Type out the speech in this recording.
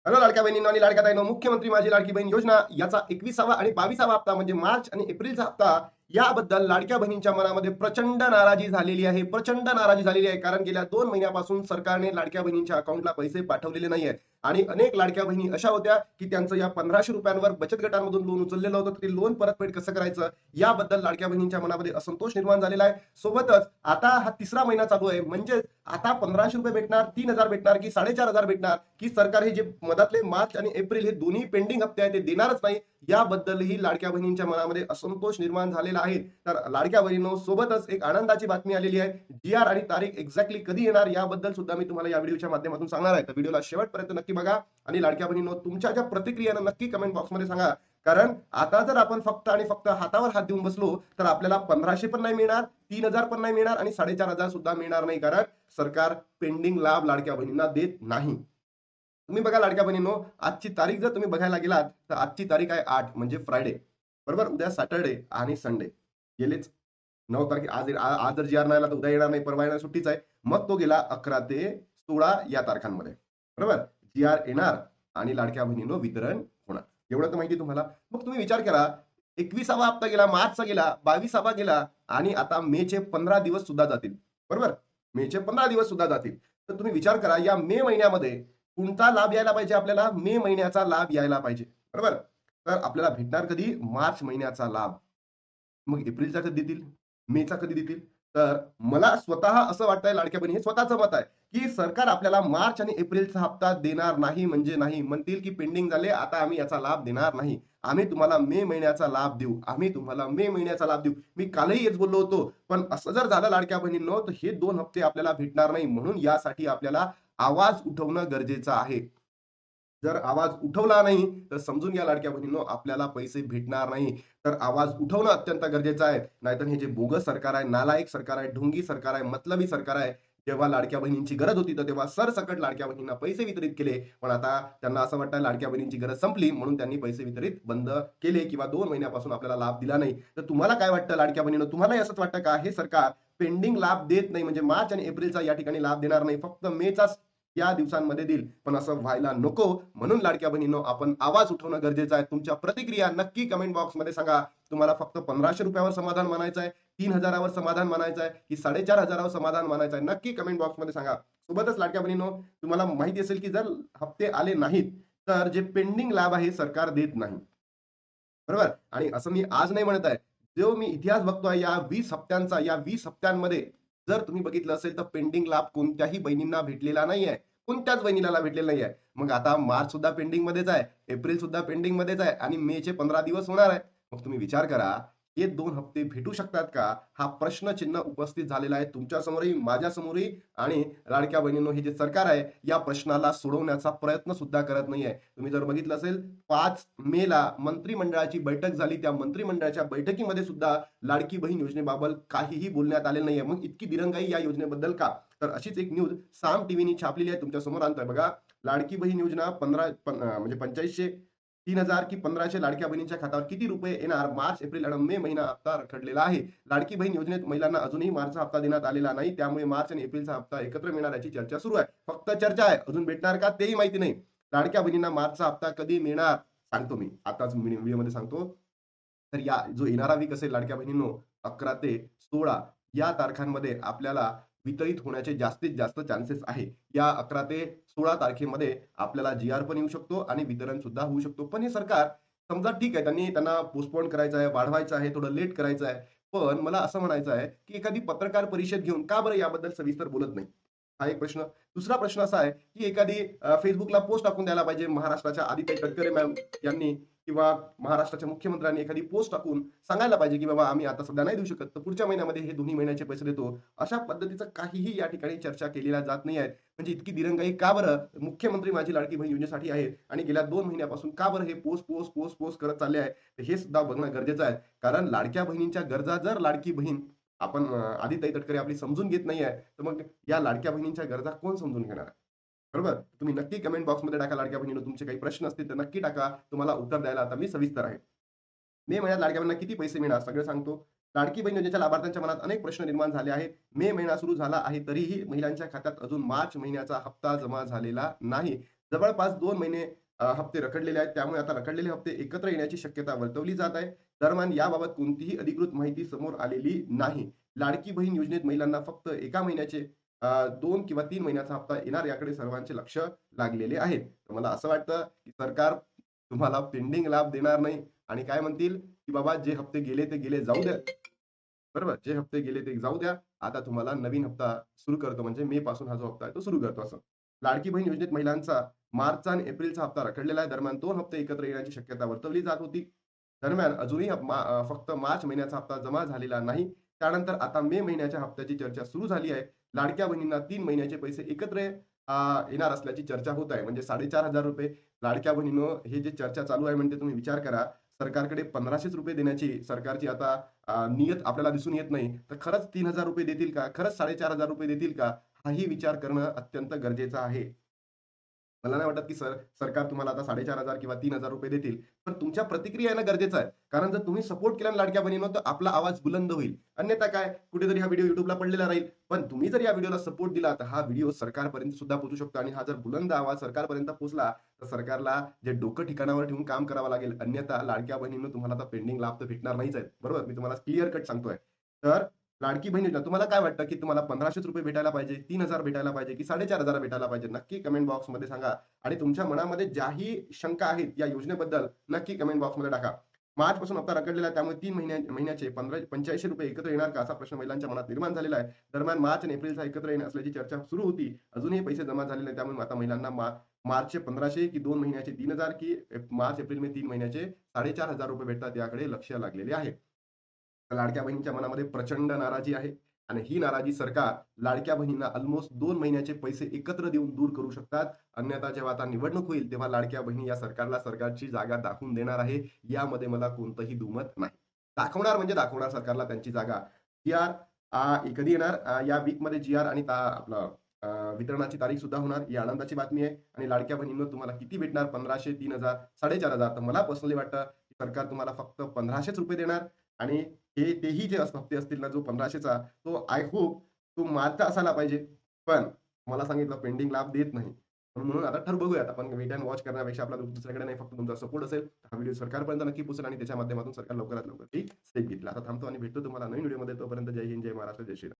Hello लाडक्या बहिणींनो आणि लाडक्या ताईंनो, मुख्यमंत्री माझी लाडकी बहीण योजना याचा 21वा आणि 22वा हप्ता म्हणजे मार्च आणि एप्रिलचा हप्ता याबद्दल लाडक्या बहिणींच्या मनामध्ये प्रचंड नाराजी झालेली आहे. प्रचंड नाराजी झालेली आहे. कारण गेल्या 2 महिन्यापासून सरकारने लाडक्या बहिणींच्या अकाउंटला पैसे पाठवलेले नाहीये आणि अनेक लाडक्या बहिणी अशा होत्या की त्यांचं या 1500 रुपयांवर बचत गटांमधून लोन उचललेलं होतं. ते लोन परतफेड कसं करायचं याबद्दल लाडक्या बहिणींच्या मनामध्ये असंतोष निर्माण झालेला आहे. सोबतच आता हा 3रा महिना चालू आहे, म्हणजे आता 1500 रुपये भेटणार, 3000 भेटणार की 4500 भेटणार, की सरकार हे जे मधातले मार्च आणि एप्रिल हे दोन्ही पेंडिंग हप्ते आहेत ते देणारच नाही, याबद्दलही लाडक्या बहिणींच्या मनामध्ये असंतोष निर्माण झालेला आहे. तर लाडक्या बहिणींनो, सोबतच एक आनंदाची बातमी आलेली आहे. जी आर आणि तारीख एक्झॅक्टली कधी येणार याबद्दल सुद्धा मी तुम्हाला या व्हिडिओच्या माध्यमातून सांगणार आहे. तर व्हिडिओला शेवटपर्यंत नक्की बघा आणि लाडक्या बहिणींनो, तुमच्या ज्या प्रतिक्रियानं नक्की कमेंट बॉक्समध्ये सांगा. कारण आता जर आपण फक्त आणि फक्त हातावर हात देऊन बसलो तर आपल्याला 1500 पण नाही मिळणार, 3000 पण नाही मिळणार आणि 4500 सुद्धा मिळणार नाही. कारण सरकार पेंडिंग लाभ लाडक्या बहिणींना देत नाही. तुम्ही बघा लाडक्या बहिणींनो, आजची तारीख जर तुम्ही बघायला गेलात तर आजची तारीख आहे 8 म्हणजे फ्रायडे. बरोबर? उद्या सॅटरडे आणि संडे. गेलेच 9 तारखे. आज जर जी आर नाही आला तर उद्या येणार नाही, परवा येणार, सुट्टीच आहे. मग तो गेला 11 ते 16 या तारखांमध्ये. बरोबर? जी आर येणार आणि लाडक्या बहिणींनो वितरण होणार. एवढं तर माहिती तुम्हाला. मग तुम्ही विचार करा, 21वा हप्ता गेला, मार्चचा गेला, 22वा गेला आणि आता मेचे 15 दिवस सुद्धा जातील. बरोबर? मेचे 15 दिवस सुद्धा जातील. तर तुम्ही विचार करा, या मे महिन्यामध्ये कोणता लाभ यायला पाहिजे आपल्याला? मे महिन्याचा लाभ यायला पाहिजे. बरोबर? तर आपल्याला भेटणार कधी? मार्च महिन्याचा लाभ. मग एप्रिलचा कधी देतील? मेचा कधी देतील? तर मला स्वतः असं वाटतंय लाडक्या बहिणी, हे स्वतःचं मत आहे, की सरकार आपल्याला मार्च आणि एप्रिलचा हप्ता देणार नाही म्हणजे नाही. म्हणतील की पेंडिंग झाले, आता आम्ही याचा लाभ देणार नाही. आम्ही तुम्हाला मे महिन्याचा लाभ देऊ. आम्ही तुम्हाला मे महिन्याचा लाभ देऊ. मी कालही हेच बोललो होतो. पण असं जर झालं लाडक्या बहिणींनो, तर हे 2 हप्ते आपल्याला भेटणार नाही. म्हणून यासाठी आपल्याला आवाज उठवणं गरजेचं आहे. जर आवाज उठवला नाही, तर समजून घ्या लाडक्या बहिणींनो, आपल्याला पैसे भेटणार नाही. तर आवाज उठवणं अत्यंत गरजेचं आहे. नाहीतर हे जे बोगस सरकार आहे, नालायक सरकार आहे, ढोंगी सरकार आहे, मतलबी सरकार आहे. जेव्हा लाडक्या बहिणींची गरज होती, तर तेव्हा सरसकट लाडक्या बहिणींना पैसे वितरित केले. पण आता त्यांना असं वाटतं लाडक्या बहिणींची गरज संपली, म्हणून त्यांनी पैसे वितरित बंद केले किंवा 2 महिन्यापासून आपल्याला लाभ दिला नाही. तर तुम्हाला काय वाटतं लाडक्या बहिणींनो, तुम्हालाही असंच वाटतं का? हे सरकार पेंडिंग लाभ देत नाही, म्हणजे मार्च आणि एप्रिलचा या ठिकाणी लाभ देणार नाही, फक्त मेचाच या दिवसांमध्ये देईल. पण असं व्हायला नको. म्हणून लाडक्या बहिणींनो, आपण आवाज उठवणं गरजेचं आहे. तुमच्या प्रतिक्रिया नक्की कमेंट बॉक्समध्ये सांगा. तुम्हाला फक्त 1500 रुपयावर समाधान मानायचं आहे, 3000 वर समाधान मानायचं आहे, की 4500 वर समाधान मानायचं आहे? नक्की कमेंट बॉक्समध्ये सांगा. सोबतच लाडक्या बहिणींनो, तुम्हाला माहिती असेल की जर हप्ते आले नाहीत, तर जे पेंडिंग लाभ आहे सरकार देत नाही. बरोबर? आणि असं मी आज नाही म्हणत आहे. जो मी इतिहास बघतोय या 20 हप्त्यांचा, या 20 हप्त्यांमध्ये जर तुम्ही बघितलं असेल तर पेंडिंग लाभ कोणत्याही बहिणींना भेटलेला नाहीये. कोणत्याच बहिणीला भेटलेला नाहीये. मग आता मार्च सुद्धा पेंडिंगमध्येच आहे, एप्रिल सुद्धा पेंडिंगमध्येच आहे आणि मेचे 15 दिवस होणार आहे. मग तुम्ही विचार करा, हे 2 हप्ते भेटू शकतात का? हा प्रश्नचिन्ह उपस्थित झालेला आहे तुमच्यासमोरही, माझ्यासमोरही. आणि लाडक्या बहिणींनो, हे जे सरकार आहे, या प्रश्नाला सोडवण्याचा प्रयत्न सुद्धा करत नाहीये. तुम्ही जर बघितलं असेल, 5 मेला मंत्रिमंडळाची बैठक झाली. त्या मंत्रिमंडळाच्या बैठकीमध्ये सुद्धा लाडकी बहीण योजनेबाबत काहीही बोलण्यात आलेलं नाहीये. मग इतकी दिरंगाई या योजनेबद्दल का? तर अशीच एक न्यूज साम टीव्हीनी छापलेली आहे, तुमच्या समोर आणतोय बघा. लाडकी बहीण योजना म्हणजे 8500, 3000 की 1500 लाडक्या बहिणींच्या खात्यावर किती रुपये येणार? मार्च, एप्रिल आणि मे महिना हप्ता ठरलेला आहे. लाडकी बहीण योजनेत महिलांना अजूनही मार्चचा हप्ता देण्यात आलेला नाही. त्यामुळे मार्च आणि एप्रिलचा हप्ता एकत्र मिळणार याची चर्चा सुरू आहे. फक्त चर्चा आहे. अजून भेटणार का तेही माहिती नाही. लाडक्या बहिणींना मार्चचा हप्ता कधी मिळणार? सांगतो मी. आताच व्हिडिओमध्ये सांगतो. तर या जो येणारा वीक असेल लाडक्या बहिणींनो, 11 ते 16 या तारखांमध्ये आपल्याला वितरित होण्याचे जास्तीत जास्त चान्सेस आहे. या 11 ते 16 तारखेमध्ये आपल्याला जी-आर पण येऊ शकतो आणि वितरण सुद्धा होऊ शकतो. पण हे सरकार, समजा ठीक आहे, त्यांना पोस्टपोन करायचं आहे, वाढवायचं आहे, थोडं लेट करायचं आहे. पण मला असं म्हणायचं आहे, की एखादी पत्रकार परिषद घेऊन का बरं याबद्दल सविस्तर बोलत नाही? हा एक प्रश्न. दुसरा प्रश्न असा आहे, की एखादी Facebookला पोस्ट टाकून द्यायला पाहिजे. महाराष्ट्राच्या आदिताई तटकरे मॅम यांनी किंवा महाराष्ट्राच्या मुख्यमंत्र्यांनी एखादी पोस्ट टाकून सांगायला पाहिजे, की बाबा आम्ही आता सध्या नाही देऊ शकत, तर पुढच्या महिन्यामध्ये हे दोन्ही महिन्याचे पैसे देतो. अशा पद्धतीचं काहीही या ठिकाणी चर्चा केलेल्या जात नाही आहे. म्हणजे इतकी दिरंगाई का बरं? मुख्यमंत्री माझी लाडकी बहीण योजनेसाठी आहे आणि गेल्या 2 महिन्यापासून का बरं हे पोस्ट करत चालले आहे? तर हे सुद्धा बघणं गरजेचं आहे. कारण लाडक्या बहिणींच्या गरजा जर लाडकी बहीण आपण आदिताई तटकरे आपली समजून घेत नाही आहे, तर मग या लाडक्या बहिणींच्या गरजा कोण समजून घेणार आहे? बरोबर? तुम्ही नक्की कमेंट बॉक्समध्ये टाका लाडक्या बहिणींनो, तुमचे काही प्रश्न असतील तर नक्की टाका. तुम्हाला उत्तर द्यायला आता मी सविस्तर आहे. मे महिन्यात लाडक्या बहिणींना किती पैसे मिळणार सगळं सांगतो. लाडकी बहीण योजनेच्या लाभार्थ्यांच्या मनात अनेक प्रश्न निर्माण झाले आहेत. मे महिना सुरू झाला आहे तरीही महिलांच्या खात्यात अजून मार्च महिन्याचा हप्ता जमा झालेला नाही. जवळपास 2 महिने हप्ते रखडलेले आहेत. त्यामुळे आता रखडलेले हप्ते एकत्र येण्याची शक्यता वर्तवली जात आहे. दरम्यान याबाबत कोणतीही अधिकृत माहिती समोर आलेली नाही. लाडकी बहीण योजनेत महिलांना फक्त एका महिन्याचे 2 किंवा 3 महिन्याचा हप्ता येणार याकडे सर्वांचे लक्ष लागलेले आहे. तर मला असं वाटतं, की सरकार तुम्हाला पेंडिंग लाभ देणार नाही आणि काय म्हणतील, की बाबा जे हप्ते गेले ते गेले जाऊ द्या. बरोबर? जे हप्ते गेले ते जाऊ द्या. आता तुम्हाला नवीन हप्ता सुरू करतो म्हणजे मे पासून हा जो हप्ता आहे तो सुरू करतो असं. लाडकी बहीण योजनेत महिलांचा मार्चचा आणि एप्रिलचा हप्ता रखडलेला आहे. दरम्यान 2 हप्ते एकत्र येण्याची शक्यता वर्तवली जात होती. दरम्यान अजूनही फक्त मार्च महिन्याचा हप्ता जमा झालेला नाही. त्यानंतर आता मे महिन्याच्या हप्त्याची चर्चा सुरू झाली आहे. लाडक्या बहिणींना 3 महिन्याचे पैसे एकत्र येणार असल्याची चर्चा होत आहे. म्हणजे ₹4,500 लाडक्या बहिणींनो, हे जे चर्चा चालू आहे म्हणजे तुम्ही विचार करा, सरकारकडे ₹1,500 देण्याची सरकारची आता नियत आपल्याला दिसून येत नाही. तर खरंच ₹3,000 देतील का? खरंच ₹4,500 देतील का? हाही विचार करणं अत्यंत गरजेचं आहे. मला नाही वाटत, की सरकार तुम्हाला आता 4,500 किंवा ₹3,000 देतील. पण तुमच्या प्रतिक्रिया येणं गरजेचं आहे. कारण जर तुम्ही सपोर्ट केला ना लाडक्या बहिणींनो, तर आपला आवाज बुलंद होईल. अन्यथा काय, कुठेतरी हा व्हिडिओ YouTubeला पडलेला राहील. पण तुम्ही जर या व्हिडिओला सपोर्ट दिला, तर हा व्हिडिओ सरकारपर्यंत सुद्धा पोहोचू शकतो आणि हा जर बुलंद आवाज सरकारपर्यंत पोहोचला, तर सरकारला जे डोकं ठिकाणावर ठेवून काम करावं लागेल. अन्यथा लाडक्या बहिणींनो, तुम्हाला आता पेंडिंग लाभ तर भेटणार नाहीच आहेत. बरोबर? मी तुम्हाला क्लिअर कट सांगतोय. तर लाडकी बहीण योजना तुम्हाला काय वाटतं, की तुम्हाला ₹1,500 भेटायला पाहिजे, 3,000 भेटायला पाहिजे, की 4,500 भेटायला पाहिजे? नक्की कमेंट बॉक्समध्ये सांगा. आणि तुमच्या मनामध्ये ज्याही शंका आहेत या योजनेबद्दल नक्की कमेंट बॉक्समध्ये टाका. मार्चपासून हप्ता रखडलेला आहे त्यामुळे 3 महिन्याचे ₹85 एकत्र येणार का? असा प्रश्न महिलांच्या मनात निर्माण झालेला आहे. दरम्यान मार्च आणि एप्रिलचा एकत्र येणे असल्याची चर्चा सुरू होती. अजूनही पैसे जमा झालेले नाही. त्यामुळे आता महिलांना मार्चचे 1,500 की 2 महिन्याचे 3,000 की मार्च एप्रिल में 3 महिन्याचे ₹4,500 भेटतात याकडे लक्ष लागलेले आहे. लाडक्या बहिणींच्या मनामध्ये प्रचंड नाराजी आहे आणि ही नाराजी सरकार लाडक्या बहिणींना अल्मोस्ट 2 महिन्याचे पैसे एकत्र देऊन दूर करू शकतात. अन्यथा जेव्हा आता निवडणूक होईल, तेव्हा लाडक्या बहिणी या सरकारला सरकारची जागा दाखवून देणार आहे. यामध्ये मला कोणतंही दुमत नाही. दाखवणार म्हणजे दाखवणार सरकारला त्यांची जागा. जी-आर कधी येणार? या वीकमध्ये जी-आर आणि आपलं वितरणाची तारीख सुद्धा होणार. ही आनंदाची बातमी आहे आणि लाडक्या बहिणींनो तुम्हाला किती भेटणार? 1,500, 3,000, 4,500 तर मला पर्सनली वाटतं, की सरकार तुम्हाला फक्त ₹1,500 देणार आणि तेही जे हप्ते असतील ना, जो 1500चा तो आय होप तो मार्चचा असायला पाहिजे. पण मला सांगितलं पेंडिंग लाभ देत नाही. म्हणून आता बघूयात आपण वेट एंड वॉच करण्यापेक्षा आपला दुसऱ्याकडे नाही फक्त तुमचा सपोर्ट असेल, हा व्हिडिओ सरकारपर्यंत नक्की पोहोचेल आणि त्याच्या माध्यमातून सरकार लवकरात लवकर ही स्टेप घेईल. आता थांबतो आणि भेटतो तुम्हाला नवीन व्हिडिओमध्ये. तोपर्यंत जय हिंद, जय महाराष्ट्र, जय श्रीराम.